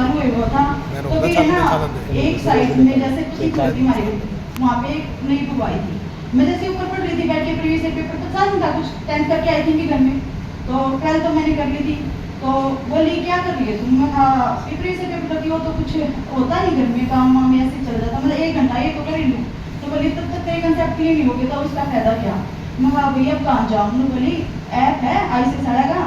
चालू हुआ था। तो फिर है ना एक साइड में जैसे कुछ गलती मारी गई थी, वहाँ पे एक नई बुक आई थी। मैं जैसे ऊपर पढ़ रही थी बैठ के, प्रीवियस ईयर पेपर तो चालू था, कुछ 10th करके आई थी घर में, तो 12th तो मैंने कर ली थी। तो बोली क्या कर रही है तुम? मैं कहा प्रीवियस ईयर पेपर की हो तो कुछ होता नहीं घर में, काम वाम ऐसे चल जाता, मतलब 1 घंटा ये तो कर ही लूँ। तो बोली तब तक तेरे कंसेप्ट क्लियर नहीं हो गया तो उसका फायदा क्या? मैं कहा भैया अब कहाँ जाऊँ? बोली ऐप है आई से सड़ेगा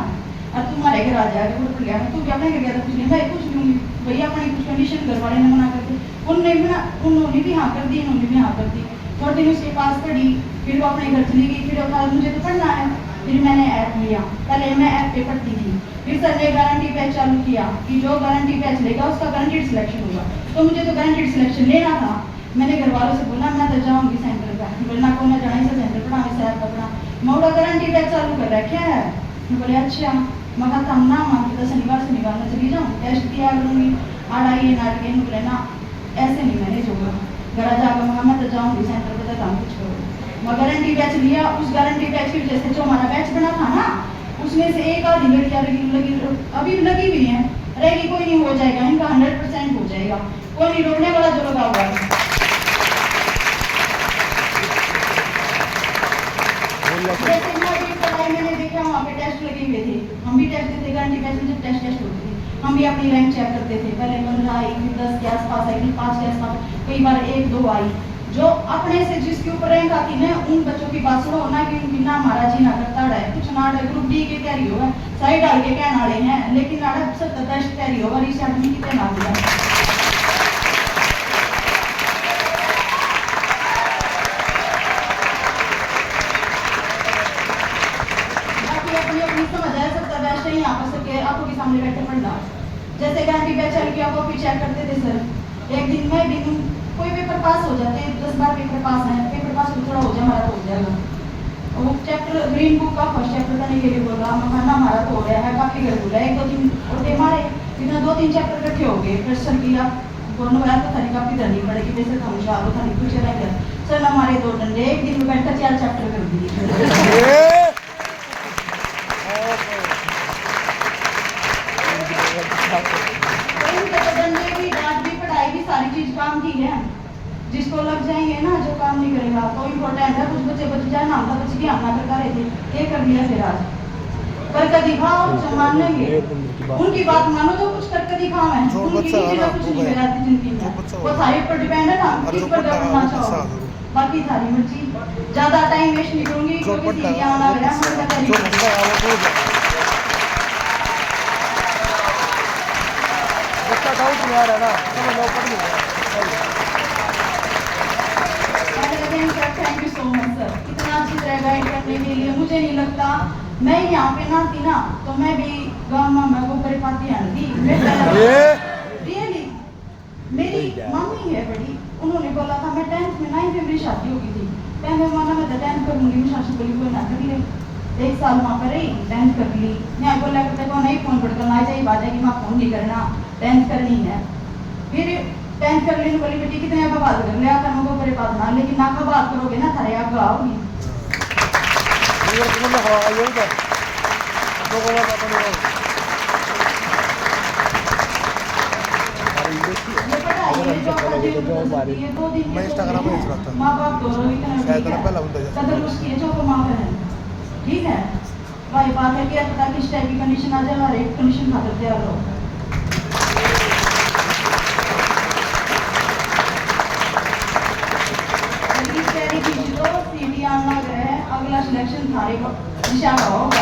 और तुम्हारे घर आ जाएगा। बोल गया तू क्या अपने घर गया था? कुछ नहीं भाई, कुछ नहीं भैया, अपनी कुछ कंडीशन घर वाले ने मना कर दी, उन्होंने भी हाँ कर दी, इन्होंने भी हाँ कर दी। थोड़े दिन उसके पास पढ़ी, फिर वो अपने घर चली गई। फिर मुझे तो पढ़ना है, फिर मैंने ऐप लिया। पहले मैं ऐप पे पढ़ती थी, फिर सर ने गारंटी बैच चालू किया कि जो गारंटी बैच लेगा उसका गारंटीड सिलेक्शन होगा। तो मुझे तो गारंटीड सिलेक्शन लेना था। मैंने घर वालों से बोला मैं तो जाऊँगी सेंटर का, बोलना को ना जाना इसे सेंटर पढ़ा, इसे ऐप पढ़ा, मोड़ा गारंटी बैच चालू कर रखा है। मैं बोले अच्छा। मैं कहा था ना मांगती तो शनिवार में चली जाऊँ, टेस्ट दिया करूँगी, आड़ाई नाटके बोले ना ऐसे नहीं मैनेज होगा। घर जाकर मैं तो जाऊँगी सेंटर पर, काम कुछ करो। मैं गारंटी बैच लिया। उस गारंटी बैच की वजह से जो हमारा बैच बना था ना, उसमें से एक आधी लड़कियाँ लगी अभी लगी हुई हैं, रहेगी कोई नहीं, हो जाएगा इनका 100% हो जाएगा, कोई नहीं रोकने वाला जो लगा हुआ है। जैसे मैंने देखा वहाँ पे टेस्ट लगे हुए थे, हम भी टेस्ट देते, गारंटी बैच में जब टेस्ट होती थी हम भी अपनी रैंक चेक करते थे। पहले 15 आई, फिर 10 के आसपास आई, फिर 5 के आसपास, कई बार 1-2 आई। जो अपने से जिसके ऊपर रैंक आती है उन बच्चों की बात सुनो ना, कि बिना हमारा जी ना करता है कुछ ना ग्रुप डी के तैयारी होगा, साइड डाल के कहने वाले हैं, लेकिन नाटक सब टेस्ट तैयारी होगा, रिसर्च में कितने ना दिया। आपको के सामने बैठे पढ़ना। जैसे गारंटी बैच चल गया, कॉपी चेक करते थे सर। एक दिन में भी कोई पेपर पास हो जाते, 10-12 पेपर पास हैं, पेपर पास थोड़ा हो जाए हमारा तो हो जाएगा। वो चैप्टर ग्रीन बुक का फर्स्ट चैप्टर करने के लिए बोला, मकाना हमारा तो हो गया है, काफी घर बोला 1-2-3 उल्टे मारे, इतना 2-3 चैप्टर इकट्ठे हो गए। प्रेशर किया दोनों बार तो थानी काफी धरनी पड़ेगी, वैसे तो होशियार हो थानी कुछ रह गया सर, हमारे 2 डंडे एक दिन में बैठकर 4 चैप्टर कर दिए। सारी चीज काम की है, जिसको लग जाएंगे ना, जो काम नहीं करेगा तो इम्पोर्टेंट है। कुछ बच्चे बच जाए ना, हम बच्चे की हम ना कर रहे थे, ये कर लिया फिर आज करके दिखाओ, मान लेंगे उनकी बात मानो, जो कुछ करके दिखाओ है उनकी कुछ नहीं रहती जिंदगी में, वो थारी पर डिपेंड है ना, किस पर करना चाहो, बाकी थारी मर्जी। ज्यादा टाइम वेस्ट नहीं करूंगी क्योंकि क्या आना है डाउट नहीं आ रहा ना, समझ लो पढ़ लूंगा। Thank you so much sir, इतना अच्छी तरह गाइड करने के लिए। मुझे नहीं लगता मैं यहाँ पे ना थी ना तो मैं भी गाँव में गोबर पाती आती रियली। मेरी मम्मी है बड़ी, उन्होंने बोला था मैं 10th में 9th में मेरी शादी हो गई थी, 10th में माना मैं 10th करूँगी, मैं शादी बोली कोई ना कर ले। 1 साल वहाँ पर रही, 10th कर ली। मैं बोला करते को नहीं फोन पढ़ करना चाहिए, बात है कि मैं फोन नहीं करना, 10th करनी है। फिर 10th कर लेने बोली बेटी कितने का बात कर लिया कर मुझको बड़े बात ना, लेकिन ना का बात करोगे ना थारे आप आओगी। ये तो मैं हो आयो इधर तो को बात नहीं हो। मैं इंस्टाग्राम में चलाता हूं, मां-बाप दोनों ही शायद ना पहला बंदा कदर उसकी है जो को मां है, ठीक है भाई। बात है कि पता किस टाइप की कंडीशन आ जाए, हर एक कंडीशन खातिर तैयार रहो। अगला सिलेक्शन थारे दिशा का होगा।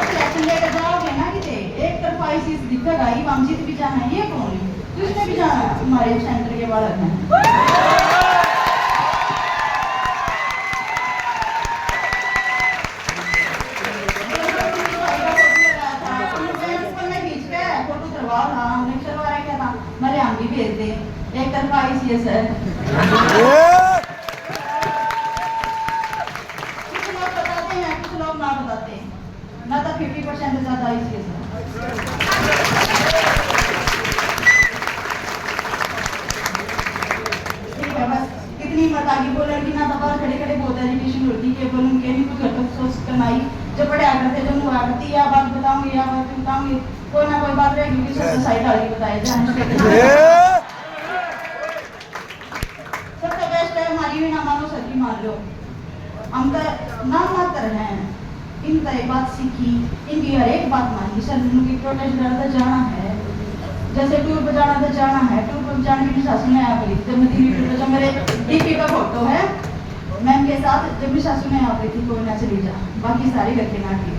सिलेक्शन लेकर जाओगे ना कि एक तरफा इसी दिक्कत आई, वामजीत भी जाना है, ये कौन है तुझने भी जाना है, हमारे सेंटर के बालक हैं। एक तरफा ICS है, कुछ लोग बताते हैं कुछ लोग ना बताते हैं, ना तो 50% से ज्यादा ICS है। ठीक है बस कितनी मत आगे बोल लड़की ना दबा खड़े खड़े बहुत एजुकेशन होती है, बोलूँ के नहीं कुछ सोच कर आई जब पढ़ाया करते जब हुआ करती या बात बताऊंगी या बात बताऊंगी कोई ना कोई बात रहेगी कि सब साइड वाली बताए जाए। सबसे बेस्ट है हमारी भी ना मानो सर की मान लो हम तो नाम मात्र हैं इनका एक बात सीखी इनकी हर एक बात मानी सर उनकी प्रोटेस्ट करता जाना है जैसे टूर पर जाना तो जाना है टूर पर जाने की सासू ने आप जब मैं टूर पर जो मेरे डीपी का फोटो है मैम के साथ जब भी सासू ने आप थी कोई ना चली जा बाकी सारी घर के नाटी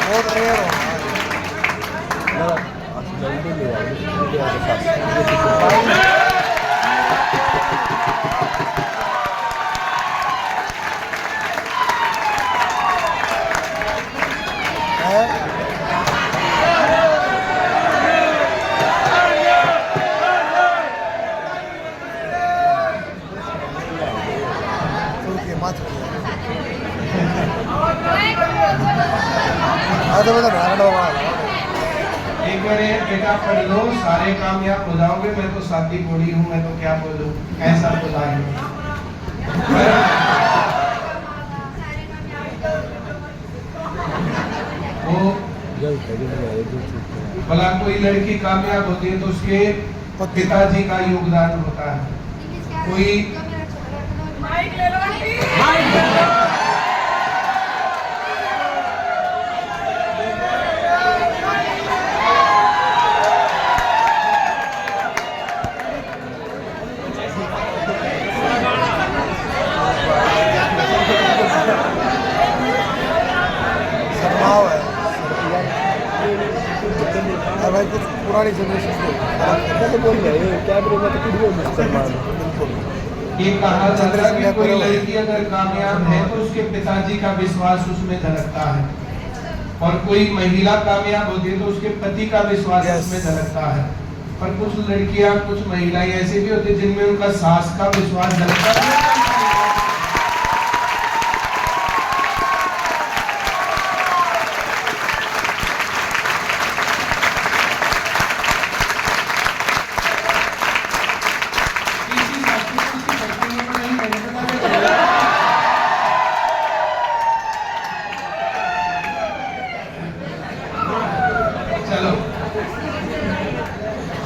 बहुत रेयर एक बार बेटा पढ़ लो सारे कामयाब हो जाओगे। मैं तो शादी बोली हूँ मैं तो क्या बोलूँ ऐसा बोला है। वो भला कोई लड़की कामयाब होती है तो उसके पिताजी का योगदान होता है। कोई भाई कुछ पुरानी जनरेशन को बोल रहे कैमरे में तो मुसलमान ये कहा जाता है कि कोई लड़की अगर कामयाब है तो उसके पिताजी का विश्वास उसमें झलकता है और कोई महिला कामयाब होती है तो उसके पति का विश्वास उसमें झलकता है। पर कुछ लड़कियां कुछ महिलाएं ऐसी भी होती है जिनमें उनका सास का विश्वास झलकता है।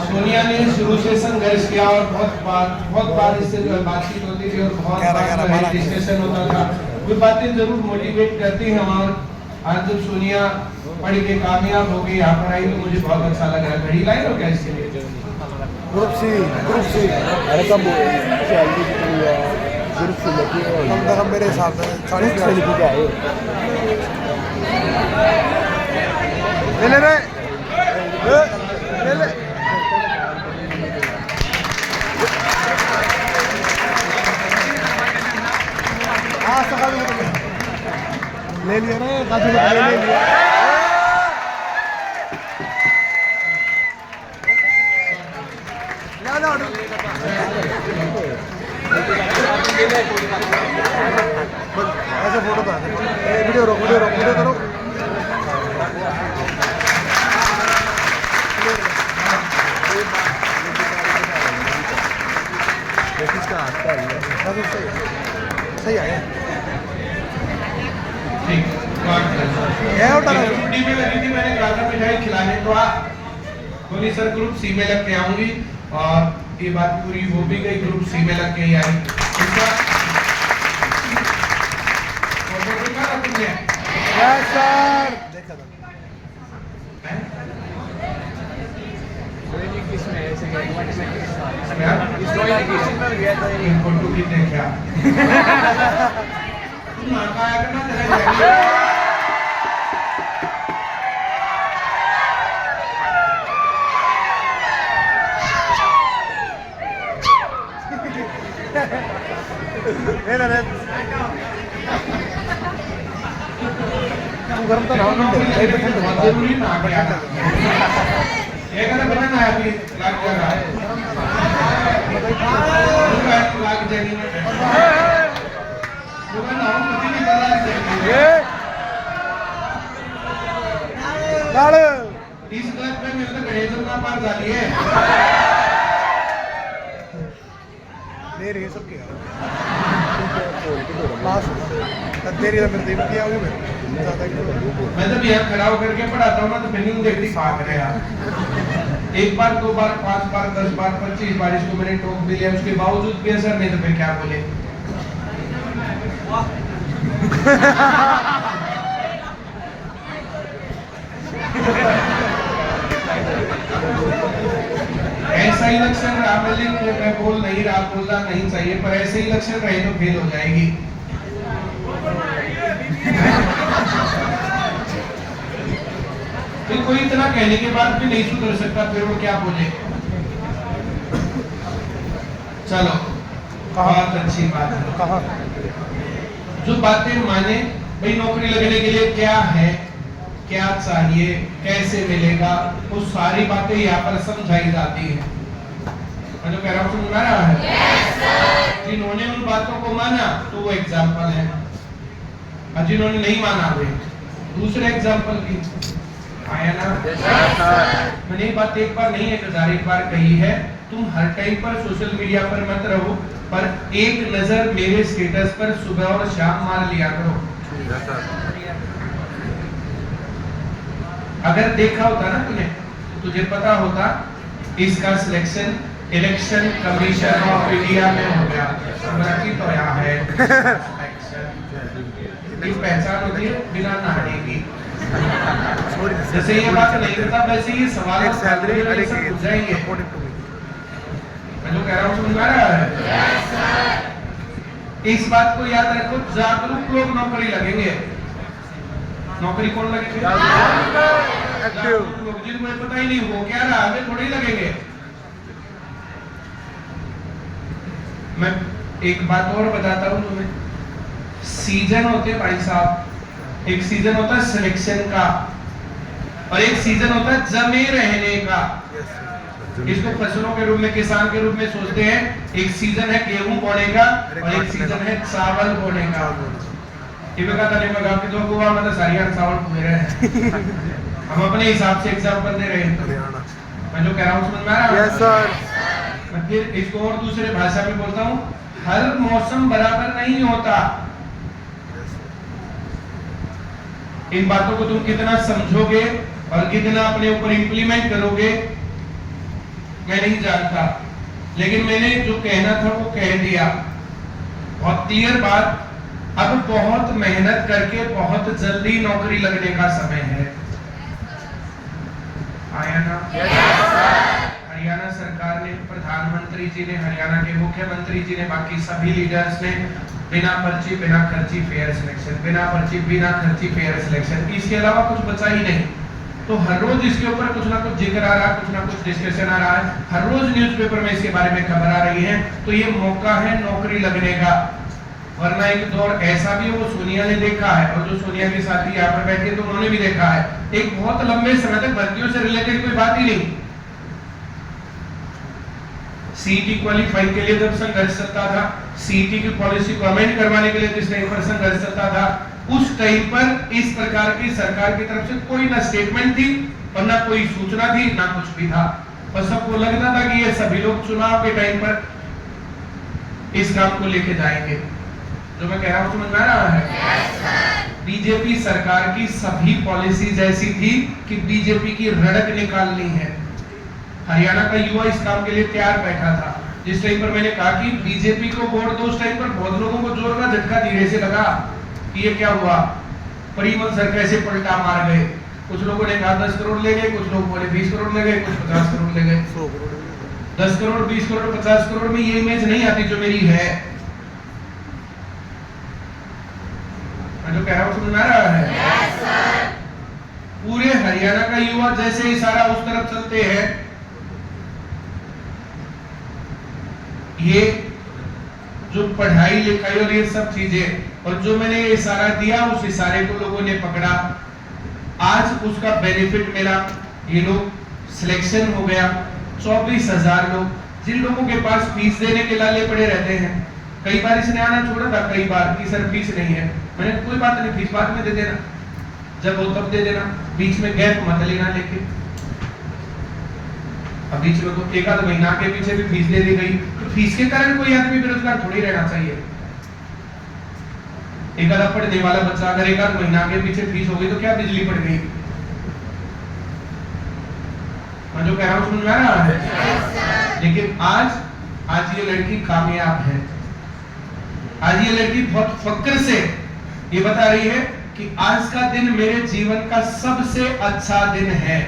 सोनिया ने शुरू से संघर्ष किया और बहुत बार इससे जो है बातचीत होती थी और बहुत बार डिस्कशन होता था। वो बातें जरूर मोटिवेट करती हैं और आज जब सोनिया पढ़ के कामयाब हो गई यहाँ पर आई तो मुझे बहुत अच्छा लगा। घड़ी लाई हो क्या इसके लिए ग्रुप सी अरे कब ग्रुप सी लगी कम से कम मेरे हिसाब से 40 लिखी क्या है ले ले ले लिया ना काफी ले लिया ऐसा फोटो था वीडियो रोक करो सही आया ठीक छुट्टी में लगी थी मैंने गाजर मिठाई खिलाने तो बोली सर ग्रुप सी में लग के आऊंगी और ये बात पूरी हो भी गई। ग्रुप सी में लग के ही आई। इसका फोटो देखा ना तुमने? यस सर देखा था फोटो की देखा तुम आया करना जरा गरम तो ना जरूरी ना ये कहना बना ना अभी लाग जाएगा लाग जाएगी ना हम पति नहीं बता ये इस गलत में मिलकर भेजना मार डालिए। ले रही है सबके पास तेरी तो मेरे देवती आओगे मैं ज्यादा मैं जब यहाँ खड़ा होकर के पढ़ाता हूँ ना तो फिल्म देखती भाग रहे यार। 1 बार 2 बार 5 बार 10 बार 25 बार इसको मैंने टोक भी लिया, उसके बावजूद भी असर नहीं, तो फिर क्या बोले। ऐसा ही लक्षण रहा, मैं बोल नहीं रहा, बोलना नहीं चाहिए, पर ऐसे ही लक्षण रहे तो फेल हो जाएगी। फिर कोई इतना कहने के बाद भी नहीं सुधर सकता, फिर वो क्या बोले। चलो बहुत अच्छी बात है। कहाँ जो बातें माने, भाई नौकरी लगने के लिए क्या है, क्या चाहिए, कैसे मिलेगा, वो सारी बातें यहाँ पर समझाई जाती है। मैं जो कह रहा हूँ समझ में आ रहा है? yes, जिन्होंने उन बातों को माना तो वो एग्जाम्पल है, और जिन्होंने नहीं माना वे दूसरे एग्जाम्पल भी आया ना। yes, मैंने ये बात एक बार नहीं 1000 बार कही है, तुम हर टाइम पर सोशल मीडिया पर मत रहो, पर एक नजर मेरे स्टेटस पर सुबह और शाम मार लिया करो। अगर देखा होता ना तूने, तुझे पता होता इसका selection election commission of India में हो गया। संरक्षित तो यहाँ है इस पहचान होती है बिना नहाने की। जैसे ये बात नहीं करता वैसे ये सवाल जाएंगे। मैं जो कह रहा हूँ समझ आ रहा है? इस बात को याद रखो, जागरूक लोग नौकरी लगेंगे। नौकरी कौन लगेंगे? लोग जिनको पता ही नहीं हो क्या रहा वे थोड़े ही लगेंगे। मैं एक बात और बताता हूँ तुम्हें, सीजन होते हैं भाई साहब, एक सीजन होता है सिलेक्शन का और एक सीजन होता है जमे रहने का। इसको फसलों के रूप में, किसान के रूप में सोचते हैं। एक सीजन है गेहूं बोने का और एक सीजन है चावल बोने का। तो गोवा में तो सारी चावल बो रहे हैं। हम अपने हिसाब से एग्जाम्पल दे रहे हैं। मैं जो कह रहा हूँ समझ में आ रहा है? yes, sir. मैं फिर इसको और दूसरे भाषा में बोलता हूँ, हर मौसम बराबर नहीं होता। इन बातों को तुम कितना समझोगे और कितना अपने ऊपर इंप्लीमेंट करोगे मैं नहीं जानता, लेकिन मैंने जो कहना था वो कह दिया। बहुत क्लियर बात। अब बहुत मेहनत करके बहुत जल्दी नौकरी लगने का समय है। आया ना? हरियाणा सरकार ने, प्रधानमंत्री जी ने, हरियाणा के मुख्यमंत्री जी ने, बाकी सभी लीडर्स ने बिना पर्ची बिना खर्ची फेयर सिलेक्शन, बिना पर्ची बिना खर्ची फेयर सिलेक्शन, इसके अलावा कुछ बचा ही नहीं। तो हर रोज इसके ऊपर कुछ ना कुछ जिक्र आ रहा है, कुछ ना कुछ डिस्कशन आ रहा है, हर रोज न्यूज़पेपर में इसके बारे में खबर आ रही है। तो ये मौका है नौकरी लगने का। वरना एक दौर ऐसा भी वो सोनिया ने देखा है, और जो सोनिया के साथ यहाँ पर बैठे तो उन्होंने भी देखा है, एक बहुत लंबे समय तक भर्तियों से रिलेटेड कोई बात ही नहीं। सीईटी क्वालिफाई के लिए जब संघर्ष चलता था, सीईटी की पॉलिसी को अमेंड करवाने के लिए जिस टाइम पर संघर्ष चलता था, उस टाइम पर इस प्रकार की सरकार की तरफ से कोई ना स्टेटमेंट थी और ना कोई सूचना थी, ना कुछ भी था। और सबको लगता था कि ये सभी लोग चुनाव के टाइम पर इस काम को लेके जाएंगे। जो मैं कह रहा हूं समझ में आ रहा है? बीजेपी सरकार की सभी पॉलिसीज ऐसी थी कि बीजेपी की रड़क निकालनी है। हरियाणा का युवा इस काम के लिए तैयार बैठा था। जिस टाइम पर मैंने कहा कि बीजेपी को वोट दो, उस टाइम पर बहुत लोगों को जोर का झटका धीरे से लगा कि ये क्या हुआ, परिमल सर कैसे पलटा मार गए। कुछ लोगों ने कहा 10 करोड़ ले गए, कुछ लोग बोले 20 करोड़ ले गए, कुछ 50 करोड़ ले गए। 10 करोड़ 20 करोड़ 50 करोड़ में ये इमेज नहीं आती जो मेरी है। मैं जो कह रहा हूं समझ में आ रहा है? yes, sir. पूरे हरियाणा का युवा जैसे इशारा उस तरफ चलते हैं, ये जो पढ़ाई लिखाई और ये सब चीजें, और जो मैंने इशारा दिया उस इशारे को लोगों ने पकड़ा, आज उसका बेनिफिट मिला। ये लोग सिलेक्शन हो गया। 24,000 लोग, जिन लोगों के पास फीस देने के लाले पड़े रहते हैं, कई बार इसने आना छोड़ा था, कई बार कि सर फीस नहीं है। मैंने कोई बात नहीं, फीस बाद में दे देना, जब हो तब दे देना, बीच में गैप मत लेना। लेके अब बीच में तो एक आध महीना के पीछे भी फीस दे दी गई, तो फीस के कारण कोई आदमी बेरोजगार थोड़ी रहना चाहिए। एक आधा पढ़ने वाला बच्चा अगर एक आध महीना के पीछे फीस हो गई तो क्या बिजली पड़ गई? मैं जो कह रहा हूं समझ में आ रहा है? लेकिन आज ये लड़की कामयाब है। आज ये लड़की बहुत फक्र से ये बता रही है कि आज का दिन मेरे जीवन का सबसे अच्छा दिन है।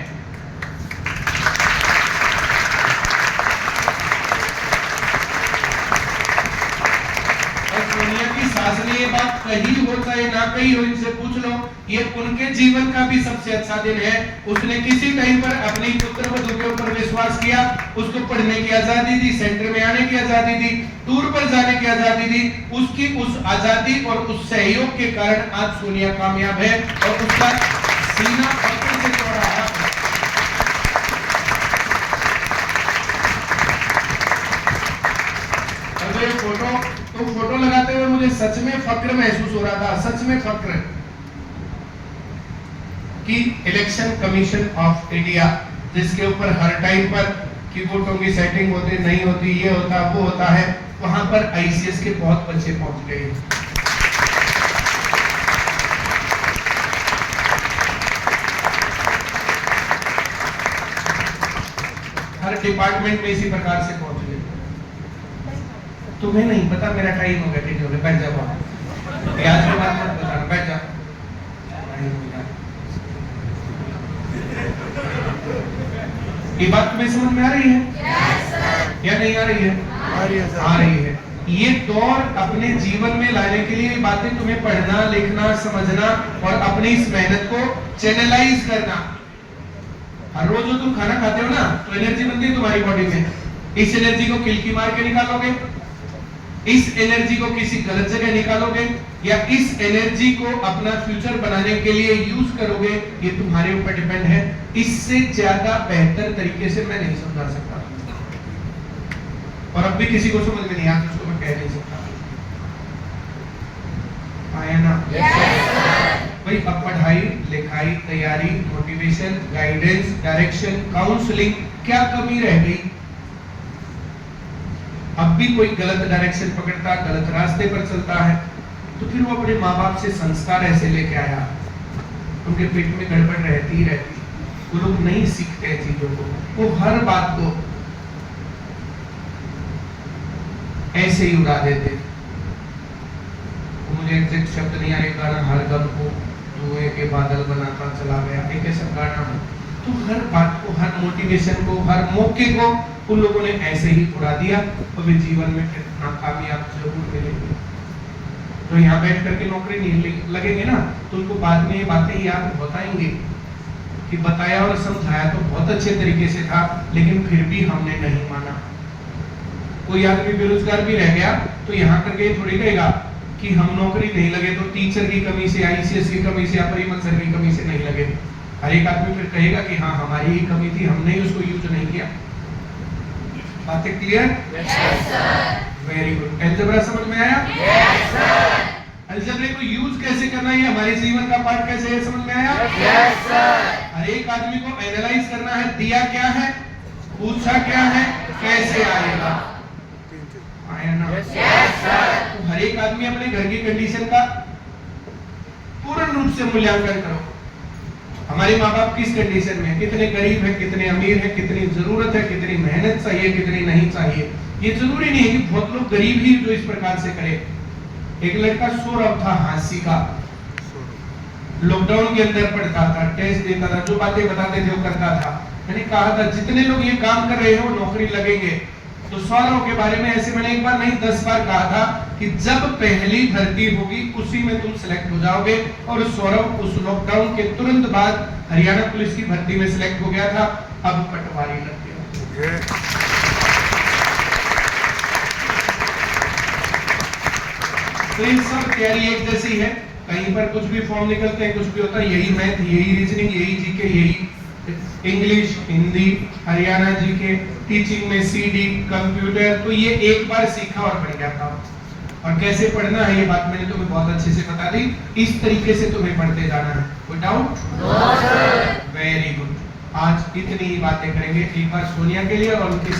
सोनिया की सास ने ये बात कही हो चाहे ना कही हो, इनसे पूछ लो, ये उनके जीवन का भी सबसे अच्छा दिन है। उसने किसी टाइम पर अपनी पुत्र वधू के ऊपर विश्वास किया, उसको पढ़ने की आजादी दी, सेंटर में आने की आजादी दी, टूर पर जाने की आजादी दी। उसकी उस आजादी और उस सहयोग के कारण आज सोनिया कामयाब है और उसका सीना फक्र से चौड़ा है। फोटो लगाते हुए मुझे सच में फक्र महसूस हो रहा था, सच में फक्र कि इलेक्शन कमीशन ऑफ इंडिया, जिसके ऊपर हर टाइम पर कि वोटों की सेटिंग होती नहीं होती, ये होता वो होता है, वहां पर आईसीएस के बहुत बच्चे पहुंच गए। हर डिपार्टमेंट में इसी प्रकार से पहुंच गए। तुम्हें नहीं पता, मेरा टाइम हो गया, ठीक हो गया, बैठ जाओ। आज के बाद मत बताना, बैठ जाओ। ये बात तुम्हें समझ में आ रही है? yes, या नहीं आ रही है? आ रही है, आ रही है। ये दौर अपने जीवन में लाने के लिए बातें तुम्हें पढ़ना, लिखना, समझना और अपनी इस मेहनत को चैनलाइज करना। हर रोज जो तुम खाना खाते हो ना, तो एनर्जी बनती है तुम्हारी बॉडी में। इस एनर्जी को किलकी मार के निकालोगे, इस एनर्जी को किसी गलत जगह निकालोगे, या इस एनर्जी को अपना फ्यूचर बनाने के लिए यूज करोगे, ये तुम्हारे ऊपर डिपेंड है। इससे ज्यादा बेहतर तरीके से मैं नहीं समझा सकता, और अब भी किसी को समझ में नहीं आता उसको मैं कह नहीं सकता। आया ना? भाई अब पढ़ाई लिखाई, तैयारी, मोटिवेशन, गाइडेंस, डायरेक्शन, काउंसलिंग, क्या कमी रह गई? अब भी कोई गलत डायरेक्शन पकड़ता, गलत रास्ते पर चलता है, तो फिर वो अपने माँ बाप से संस्कार ऐसे लेके आया, उनके पेट में गड़बड़ रहती ही रहती। वो लोग नहीं सीखते हैं चीजों को, वो हर बात को ऐसे ही उड़ा देते। मुझे एग्जैक्ट शब्द नहीं आ रहे, गाना हर गम को धुएं के बादल बनाता चला गया, एक ऐसा गाना है। तो हर बात को, हर मोटिवेशन को, हर मौके को उन लोगों ने ऐसे ही उड़ा दिया, और वे जीवन में नाकामयाब जरूर मिलेंगे। तो यहाँ बैठ करके नौकरी नहीं लगेंगे ना, तो उनको बाद में ये बातें याद बताएंगे कि बताया और समझाया तो बहुत अच्छे तरीके से था, लेकिन फिर भी हमने नहीं माना। कोई आदमी बेरोजगार भी रह गया तो यहाँ करके थोड़ी कहेगा कि हम नौकरी नहीं लगे तो टीचर की कमी से, आईसीएस की कमी से या परिमल सर की कमी से नहीं लगे। हर एक आदमी फिर कहेगा कि हाँ हमारी ही कमी थी, हमने ही उसको यूज नहीं किया। बातें क्लियर? Very good. अलजेब्रा समझ में आया? yes, अलजेब्रा को यूज कैसे करना है, हमारे जीवन का पार्ट कैसे है, समझ में आया? yes, हर एक आदमी को एनालाइज करना है, दिया क्या है, पूछा क्या है, कैसे आएगा। आया ना? yes, तो हर एक आदमी अपने घर की कंडीशन का पूर्ण रूप से मूल्यांकन करो। हमारे माँ बाप किस कंडीशन में, कितने गरीब है, कितने अमीर है, कितनी जरूरत है, कितनी मेहनत चाहिए, कितनी नहीं चाहिए। ये जरूरी नहीं है कि बहुत लोग गरीब ही जो इस प्रकार से करे। एक लड़का सौरभ था, हांसी का, लॉकडाउन के अंदर पढ़ता था, टेस्ट देता था, जो बातें बताते थे वो करता था। मैंने कहा था जितने लोग ये काम कर रहे हो नौकरी लगेंगे, तो सौरभ के बारे में ऐसे मैंने एक बार नहीं 10 बार कहा था कि जब पहली भर्ती होगी उसी में तुम सिलेक्ट हो जाओगे। और सौरभ उस लॉकडाउन के तुरंत बाद हरियाणा पुलिस की भर्ती में सिलेक्ट हो गया था, अब पटवारी लग गया। तो इन सब तैयारी एक जैसी है, कहीं पर कुछ भी फॉर्म निकलते हैं, कुछ भी होता है, यही मैथ, यही रीजनिंग, यही जीके, यही English, Hindi, Haryana GK, teaching में सीडी, कंप्यूटर, तो ये एक बार सीखा और बन गया था। और कैसे पढ़ना है ये बात मैंने तुम्हें बहुत अच्छे से बता दी। इस तरीके से तुम्हें पढ़ते जाना है। कोई doubt? No sir. Very good. आज इतनी ही बातें करेंगे। एक बार सोनिया के लिए और उनके